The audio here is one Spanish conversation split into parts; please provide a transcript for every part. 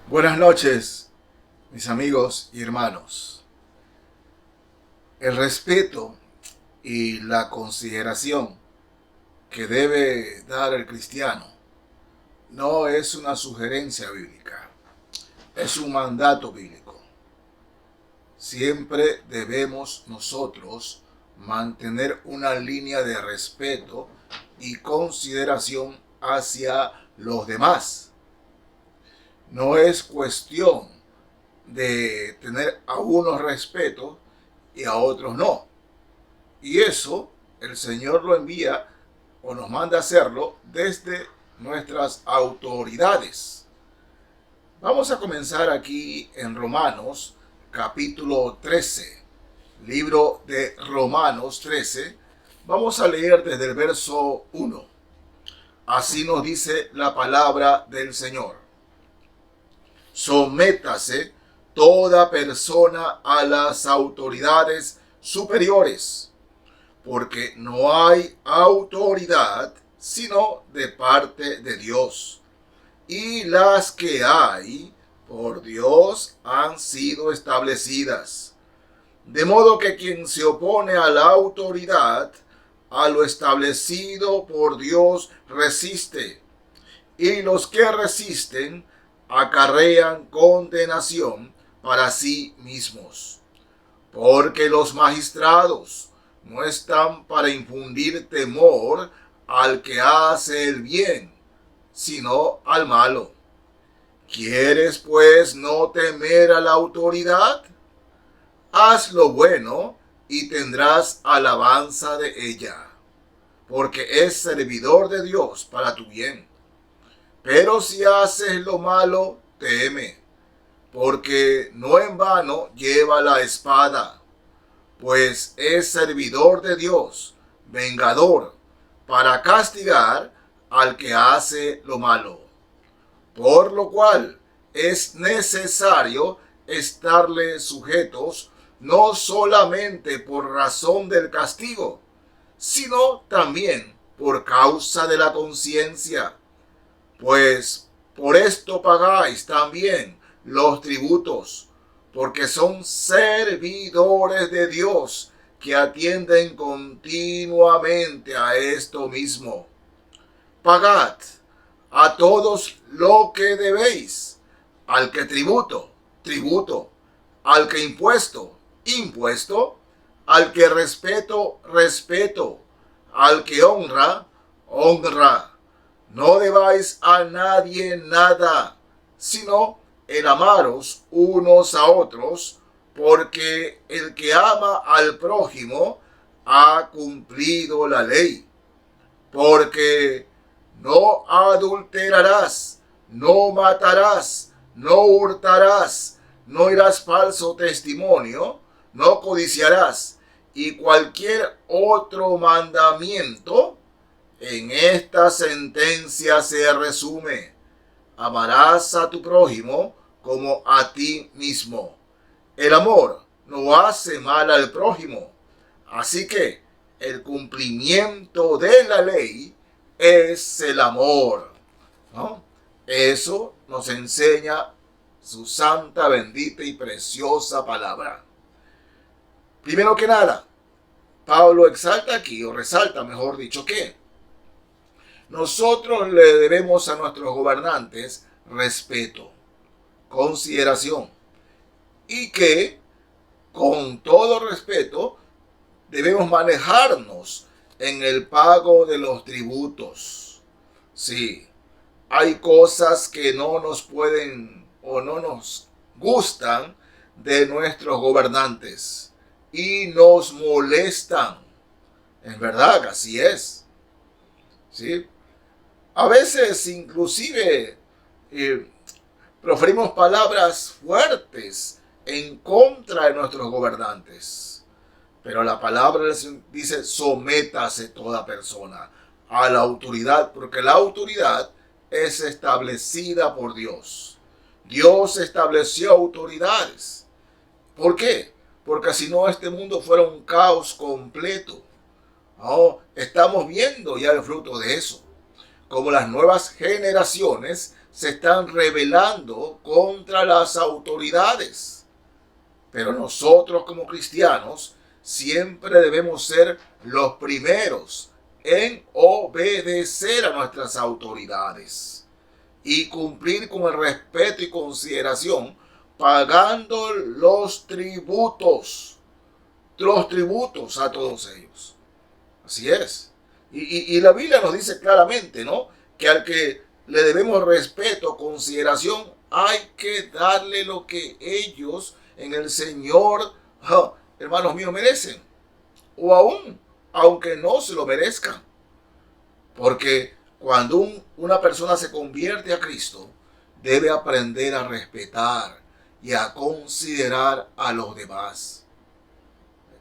Buenas noches, mis amigos y hermanos. El respeto y la consideración que debe dar el cristiano no es una sugerencia bíblica, es un mandato bíblico. Siempre debemos nosotros mantener una línea de respeto y consideración hacia los demás. No es cuestión de tener a unos respeto y a otros no. Y eso el Señor lo envía o nos manda hacerlo desde nuestras autoridades. Vamos a comenzar aquí en Romanos capítulo 13, libro de Romanos 13. Vamos a leer desde el verso 1. Así nos dice la palabra del Señor. Sométase toda persona a las autoridades superiores, porque no hay autoridad sino de parte de Dios, y las que hay por Dios han sido establecidas. De modo que quien se opone a la autoridad, a lo establecido por Dios resiste, y los que resisten acarrean condenación para sí mismos. Porque los magistrados no están para infundir temor al que hace el bien, sino al malo. ¿Quieres pues no temer a la autoridad? Haz lo bueno y tendrás alabanza de ella, porque es servidor de Dios para tu bien. Pero si haces lo malo, teme, porque no en vano lleva la espada, pues es servidor de Dios, vengador, para castigar al que hace lo malo. Por lo cual es necesario estarle sujetos, no solamente por razón del castigo, sino también por causa de la conciencia. Pues por esto pagáis también los tributos, porque son servidores de Dios que atienden continuamente a esto mismo. Pagad a todos lo que debéis, al que tributo, tributo, al que impuesto, impuesto, al que respeto, respeto, al que honra, honra. No debáis a nadie nada, sino el amaros unos a otros, porque el que ama al prójimo ha cumplido la ley. Porque no adulterarás, no matarás, no hurtarás, no irás falso testimonio, no codiciarás, y cualquier otro mandamiento en esta sentencia se resume: amarás a tu prójimo como a ti mismo. El amor no hace mal al prójimo, así que el cumplimiento de la ley es el amor, ¿no? Eso nos enseña su santa, bendita y preciosa palabra. Primero que nada, Pablo exalta aquí, o resalta, mejor dicho, que nosotros le debemos a nuestros gobernantes respeto, consideración, y que con todo respeto debemos manejarnos en el pago de los tributos. Sí, hay cosas que no nos pueden o no nos gustan de nuestros gobernantes y nos molestan. Es verdad, así es. ¿Sí? A veces inclusive eh, proferimos palabras fuertes en contra de nuestros gobernantes. Pero la palabra dice: sométase toda persona a la autoridad, porque la autoridad es establecida por Dios. Dios estableció autoridades. ¿Por qué? Porque si no, este mundo fuera un caos completo. Estamos viendo ya el fruto de eso, como las nuevas generaciones se están rebelando contra las autoridades. Pero nosotros como cristianos siempre debemos ser los primeros en obedecer a nuestras autoridades y cumplir con el respeto y consideración, pagando los tributos a todos ellos. Así es. Y la Biblia nos dice claramente, ¿no?, que al que le debemos respeto, consideración, hay que darle lo que ellos en el Señor, hermanos míos, merecen. O aún, aunque no se lo merezcan. Porque cuando una persona se convierte a Cristo, debe aprender a respetar y a considerar a los demás.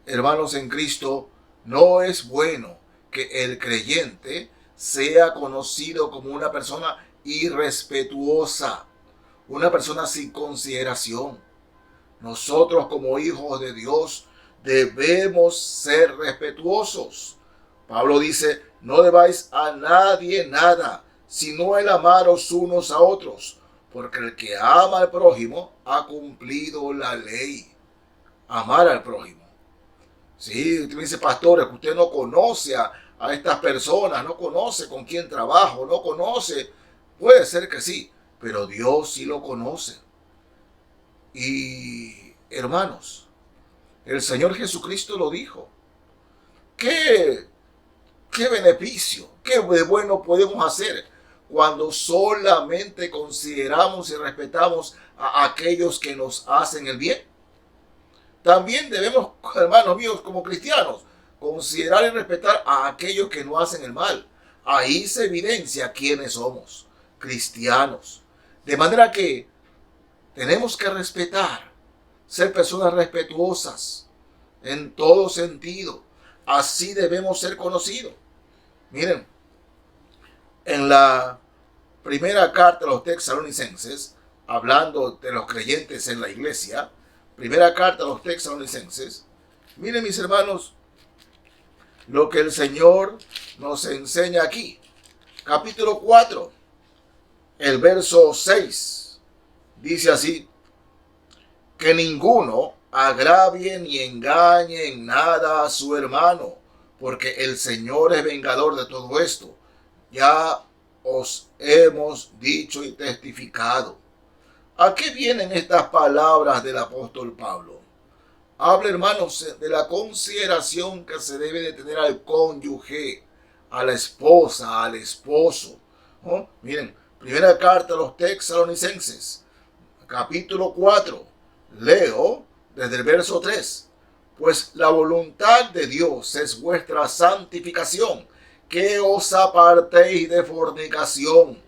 Hermanos en Cristo, no es bueno que el creyente sea conocido como una persona irrespetuosa, una persona sin consideración. Nosotros como hijos de Dios debemos ser respetuosos. Pablo dice, no debáis a nadie nada, sino el amaros unos a otros, porque el que ama al prójimo ha cumplido la ley. Amar al prójimo. Sí, usted me dice, pastor, que usted no conoce a estas personas, no conoce con quién trabajo, no conoce. Puede ser que sí, pero Dios sí lo conoce. Y hermanos, el Señor Jesucristo lo dijo. ¿Qué beneficio, qué de bueno podemos hacer cuando solamente consideramos y respetamos a aquellos que nos hacen el bien? También debemos, hermanos míos, como cristianos, considerar y respetar a aquellos que no hacen el mal. Ahí se evidencia quiénes somos, cristianos. De manera que tenemos que respetar, ser personas respetuosas en todo sentido. Así debemos ser conocidos. Miren, en la primera carta a los Tesalonicenses, hablando de los creyentes en la iglesia, primera carta a los Tesalonicenses, miren mis hermanos, lo que el Señor nos enseña aquí. Capítulo 4, el verso 6, dice así, que ninguno agravie ni engañe en nada a su hermano, porque el Señor es vengador de todo esto. Ya os hemos dicho y testificado. ¿A qué vienen estas palabras del apóstol Pablo? Habla, hermanos, de la consideración que se debe de tener al cónyuge, a la esposa, al esposo. ¿Oh? Miren, primera carta a los Tesalonicenses, capítulo 4, leo desde el verso 3. Pues la voluntad de Dios es vuestra santificación, que os apartéis de fornicación,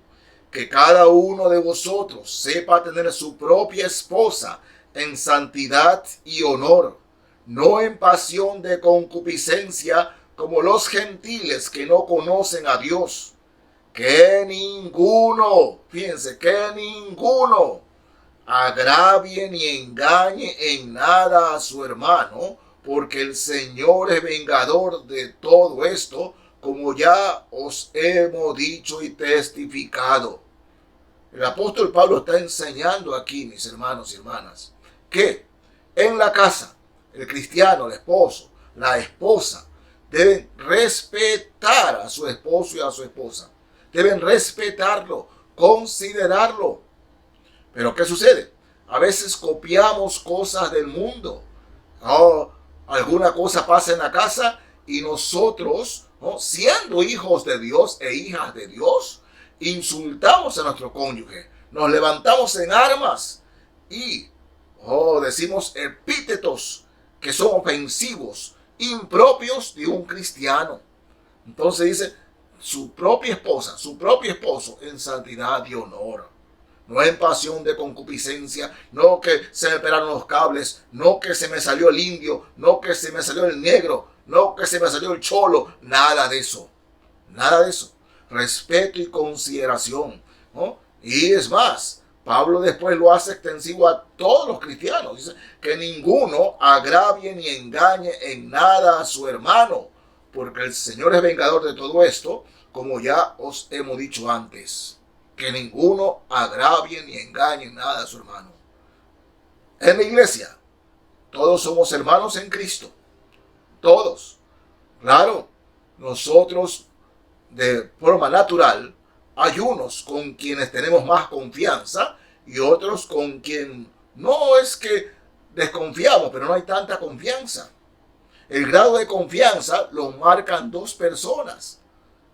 que cada uno de vosotros sepa tener su propia esposa en santidad y honor, no en pasión de concupiscencia como los gentiles que no conocen a Dios. Que ninguno, fíjense, que ninguno agravie ni engañe en nada a su hermano, porque el Señor es vengador de todo esto, como ya os hemos dicho y testificado. El apóstol Pablo está enseñando aquí, mis hermanos y hermanas, que en la casa, el cristiano, el esposo, la esposa, deben respetar a su esposo y a su esposa. Deben respetarlo, considerarlo. Pero ¿qué sucede? A veces copiamos cosas del mundo. Alguna cosa pasa en la casa y nosotros, siendo hijos de Dios e hijas de Dios, insultamos a nuestro cónyuge, nos levantamos en armas y decimos epítetos que son ofensivos, impropios de un cristiano. Entonces dice, su propia esposa, su propio esposo en santidad y honor. No en pasión de concupiscencia, no que se me pelaron los cables, no que se me salió el indio, no que se me salió el negro, no que se me salió el cholo, nada de eso. Nada de eso. Respeto y consideración, ¿no? Y es más, Pablo después lo hace extensivo a todos los cristianos. Dice que ninguno agravie ni engañe en nada a su hermano, porque el Señor es vengador de todo esto, como ya os hemos dicho antes. que ninguno agravie ni engañe nada a su hermano. En la iglesia, todos somos hermanos en Cristo. Todos. Claro, nosotros de forma natural hay unos con quienes tenemos más confianza y otros con quien no es que desconfiamos, pero no hay tanta confianza. El grado de confianza lo marcan dos personas.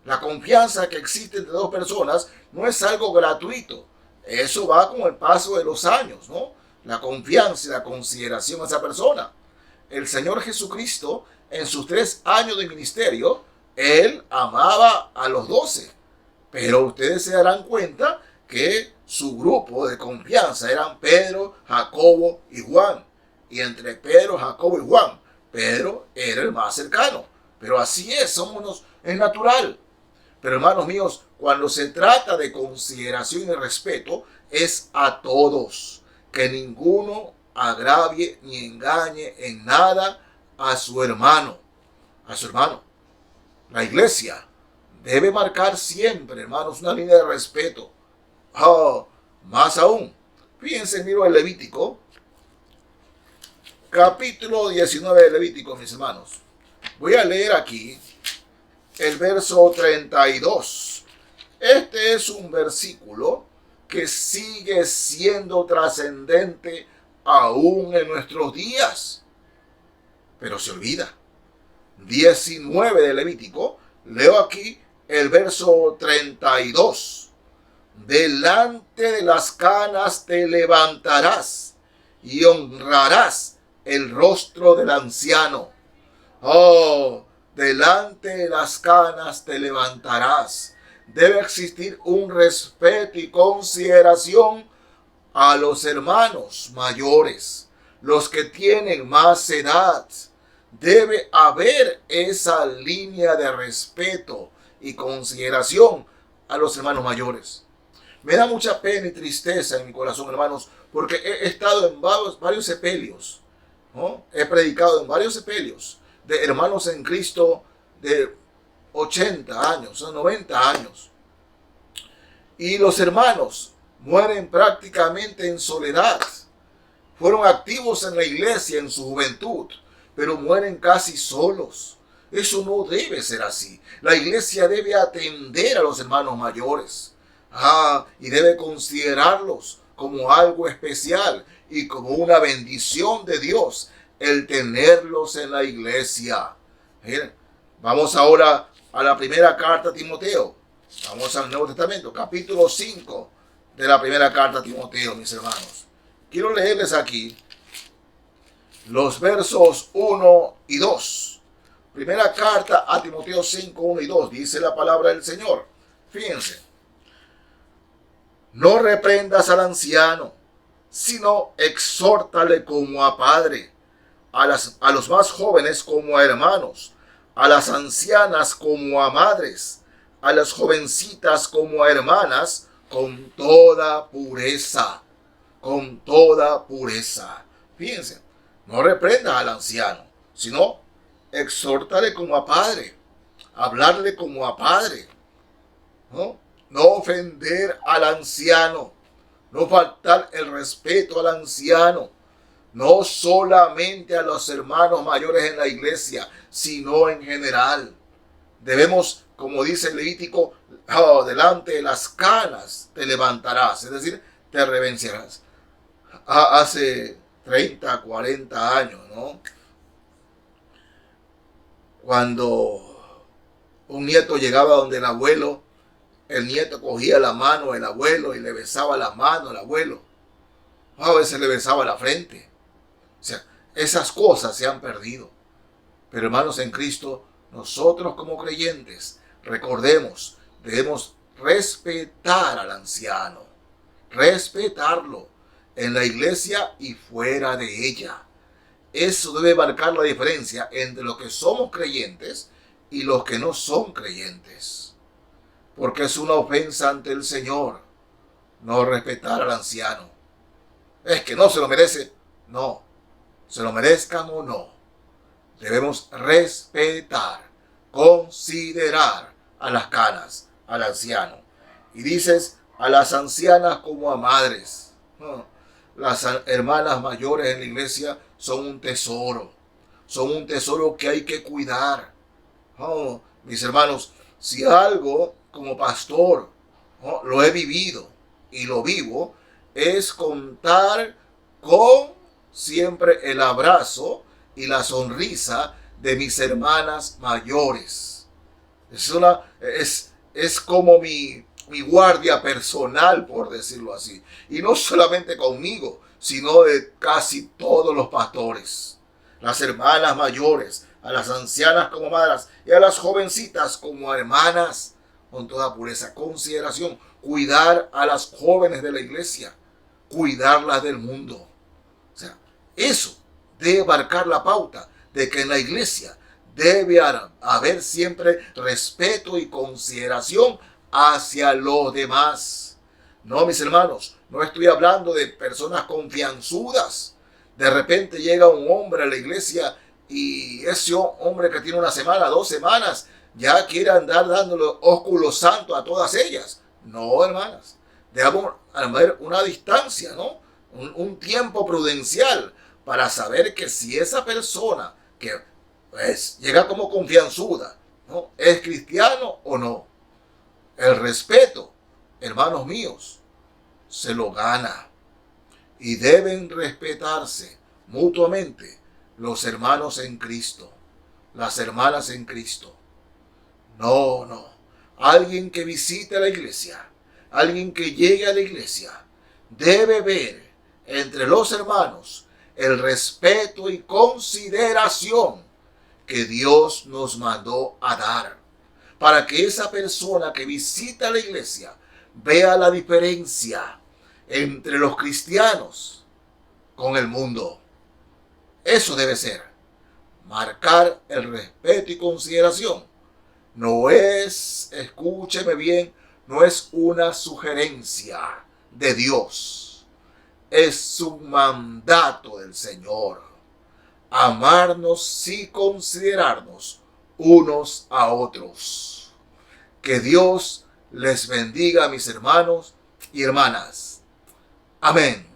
La confianza que existe entre dos personas no es algo gratuito. Eso va con el paso de los años, ¿no? La confianza y la consideración a esa persona. El Señor Jesucristo, en sus 3 años de ministerio, Él amaba a los 12. Pero ustedes se darán cuenta que su grupo de confianza eran Pedro, Jacobo y Juan. Y entre Pedro, Jacobo y Juan, Pedro era el más cercano. Pero así es, es natural. Pero hermanos míos, cuando se trata de consideración y respeto, es a todos. Que ninguno agravie ni engañe en nada a su hermano. A su hermano. La iglesia debe marcar siempre, hermanos, una línea de respeto. Más aún, fíjense en el Levítico, capítulo 19 de Levítico, mis hermanos. Voy a leer aquí el verso 32. Este es un versículo que sigue siendo trascendente aún en nuestros días. Pero se olvida. 19 de Levítico, leo aquí el verso 32. Delante de las canas te levantarás y honrarás el rostro del anciano. Delante de las canas te levantarás. Debe existir un respeto y consideración a los hermanos mayores, los que tienen más edad. Debe haber esa línea de respeto y consideración a los hermanos mayores. Me da mucha pena y tristeza en mi corazón, hermanos, porque he estado en varios sepelios, ¿no? He predicado en varios sepelios de hermanos en Cristo de 80 años, 90 años. Y los hermanos mueren prácticamente en soledad. Fueron activos en la iglesia en su juventud, pero mueren casi solos. Eso no debe ser así. La iglesia debe atender a los hermanos mayores. Y debe considerarlos como algo especial y como una bendición de Dios el tenerlos en la iglesia. Miren, vamos ahora a la primera carta a Timoteo. Vamos al Nuevo Testamento, capítulo 5 de la primera carta a Timoteo, mis hermanos. Quiero leerles aquí los versos 1 y 2. Primera carta a Timoteo 5, 1 y 2. Dice la palabra del Señor. Fíjense. No reprendas al anciano, sino exhórtale como a padre, a los más jóvenes como a hermanos, a las ancianas como a madres, a las jovencitas como a hermanas, con toda pureza. Con toda pureza. Fíjense, no reprendas al anciano, sino exhórtale como a padre, hablarle como a padre, ¿no? No ofender al anciano, no faltar el respeto al anciano, no solamente a los hermanos mayores en la iglesia, sino en general. Debemos, como dice el Levítico, delante de las canas te levantarás, es decir, te reverenciarás. Hace 30, 40 años, ¿no? Cuando un nieto llegaba donde el abuelo, el nieto cogía la mano del abuelo y le besaba la mano al abuelo. A veces le besaba la frente. O sea, esas cosas se han perdido. Pero hermanos en Cristo, nosotros como creyentes, recordemos, debemos respetar al anciano. Respetarlo en la iglesia y fuera de ella. Eso debe marcar la diferencia entre los que somos creyentes y los que no son creyentes. Porque es una ofensa ante el Señor no respetar al anciano. Es que no se lo merece. No, se lo merezcan o no. Debemos respetar, considerar a las canas, al anciano. Y dices a las ancianas como a madres. Las hermanas mayores en la iglesia son un tesoro que hay que cuidar. Mis hermanos, si algo como pastor lo he vivido y lo vivo, es contar con siempre el abrazo y la sonrisa de mis hermanas mayores. Es como mi guardia personal, por decirlo así. Y no solamente conmigo, sino de casi todos los pastores. Las hermanas mayores, a las ancianas como madres y a las jovencitas como hermanas, con toda pureza, consideración, cuidar a las jóvenes de la iglesia, cuidarlas del mundo. O sea, eso debe marcar la pauta de que en la iglesia debe haber siempre respeto y consideración hacia los demás. No, mis hermanos, no estoy hablando de personas confianzudas. De repente llega un hombre a la iglesia y ese hombre que tiene una semana, 2 semanas, ya quiere andar dándole ósculo santo a todas ellas. No, hermanas, debemos haber una distancia, ¿no? Un tiempo prudencial para saber que si esa persona que pues llega como confianzuda, ¿no?, es cristiano o no. El respeto, hermanos míos, se lo gana. Y deben respetarse mutuamente los hermanos en Cristo, las hermanas en Cristo. No. Alguien que visite la iglesia, alguien que llegue a la iglesia, debe ver entre los hermanos el respeto y consideración que Dios nos mandó a dar, para que esa persona que visita la iglesia vea la diferencia entre los cristianos con el mundo. Eso debe ser. Marcar el respeto y consideración. No es, escúcheme bien, no es una sugerencia de Dios. Es un mandato del Señor. Amarnos y considerarnos unos a otros. Que Dios les bendiga, mis hermanos y hermanas. Amén.